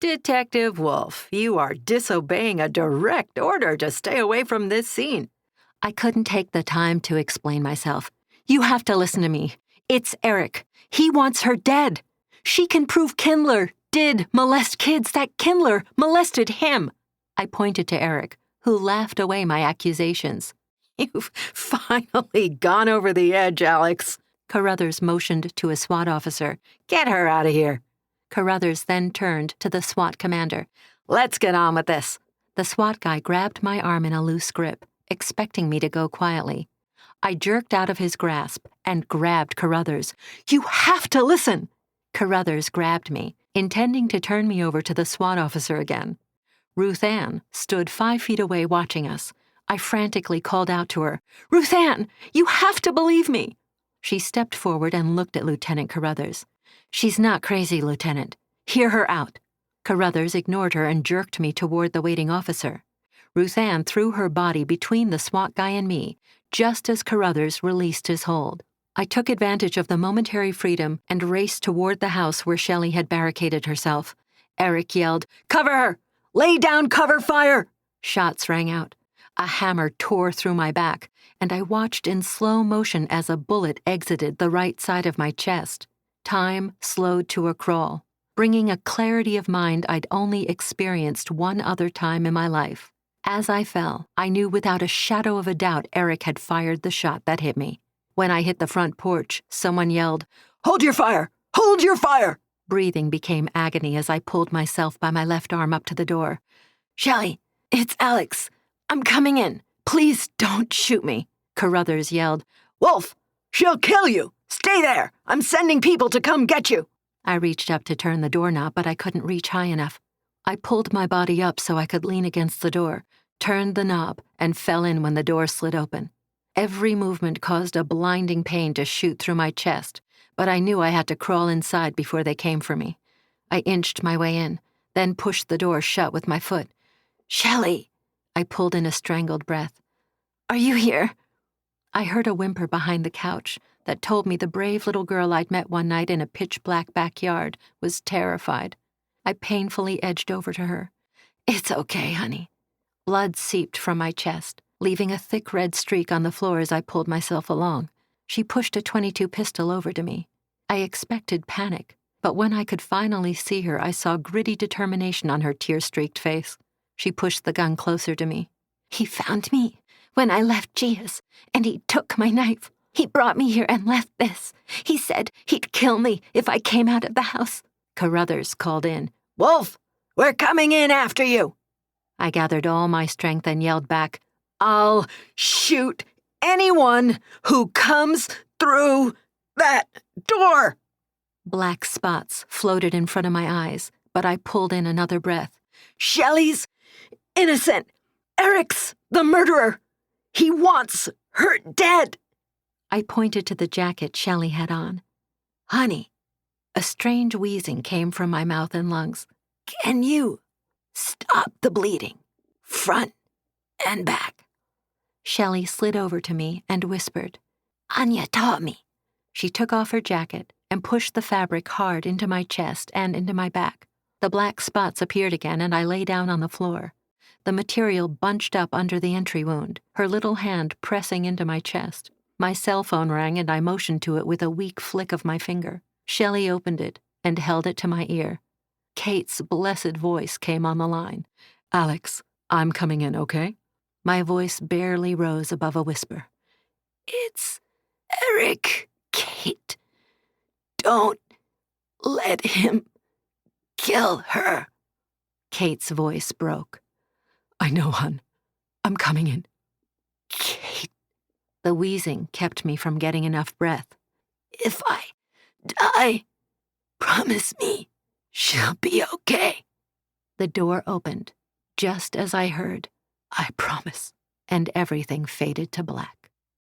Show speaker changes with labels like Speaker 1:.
Speaker 1: Detective Wolf, you are disobeying a direct order to stay away from this scene. I couldn't take the time to explain myself. You have to listen to me. It's Eric. He wants her dead. She can prove Kindler did molest kids, that Kindler molested him. I pointed to Eric, who laughed away my accusations. You've finally gone over the edge, Alex. Carruthers motioned to a SWAT officer. Get her out of here. Carruthers then turned to the SWAT commander. Let's get on with this. The SWAT guy grabbed my arm in a loose grip, expecting me to go quietly. I jerked out of his grasp and grabbed Carruthers. You have to listen! Carruthers grabbed me, intending to turn me over to the SWAT officer again. Ruth Ann stood 5 feet away watching us. I frantically called out to her, Ruth Ann, you have to believe me! She stepped forward and looked at Lieutenant Carruthers. She's not crazy, Lieutenant. Hear her out. Carruthers ignored her and jerked me toward the waiting officer. Ruth Ann threw her body between the SWAT guy and me, just as Carruthers released his hold. I took advantage of the momentary freedom and raced toward the house where Shelley had barricaded herself. Eric yelled, Cover her! Lay down cover fire! Shots rang out. A hammer tore through my back, and I watched in slow motion as a bullet exited the right side of my chest. Time slowed to a crawl, bringing a clarity of mind I'd only experienced one other time in my life. As I fell, I knew without a shadow of a doubt Eric had fired the shot that hit me. When I hit the front porch, someone yelled, Hold your fire! Hold your fire! Breathing became agony as I pulled myself by my left arm up to the door. Shelley, it's Alex. I'm coming in. Please don't shoot me. Carruthers yelled, Wolf, she'll kill you. Stay there. I'm sending people to come get you. I reached up to turn the doorknob, but I couldn't reach high enough. I pulled my body up so I could lean against the door, turned the knob, and fell in when the door slid open. Every movement caused a blinding pain to shoot through my chest, but I knew I had to crawl inside before they came for me. I inched my way in, then pushed the door shut with my foot. Shelley! I pulled in a strangled breath. Are you here? I heard a whimper behind the couch that told me the brave little girl I'd met one night in a pitch-black backyard was terrified. I painfully edged over to her. It's okay, honey. Blood seeped from my chest, leaving a thick red streak on the floor as I pulled myself along. She pushed a .22 pistol over to me. I expected panic, but when I could finally see her, I saw gritty determination on her tear-streaked face. She pushed the gun closer to me. He found me when I left Gia's, and he took my knife. He brought me here and left this. He said he'd kill me if I came out of the house. Carruthers called in. Wolf, we're coming in after you. I gathered all my strength and yelled back, I'll shoot anyone who comes through that door. Black spots floated in front of my eyes, but I pulled in another breath. Shelley's innocent. Eric's the murderer. He wants her dead. I pointed to the jacket Shelley had on. Honey, a strange wheezing came from my mouth and lungs. Can you stop the bleeding? Front and back. Shelley slid over to me and whispered, Anya taught me. She took off her jacket and pushed the fabric hard into my chest and into my back. The black spots appeared again and I lay down on the floor. The material bunched up under the entry wound, her little hand pressing into my chest. My cell phone rang and I motioned to it with a weak flick of my finger. Shelley opened it and held it to my ear. Kate's blessed voice came on the line. Alex, I'm coming in, okay? My voice barely rose above a whisper. It's Eric, Kate. Don't let him kill her. Kate's voice broke. I know, hon. I'm coming in. Kate. The wheezing kept me from getting enough breath. If I die, promise me she'll be okay. The door opened, just as I heard, I promise, and everything faded to black.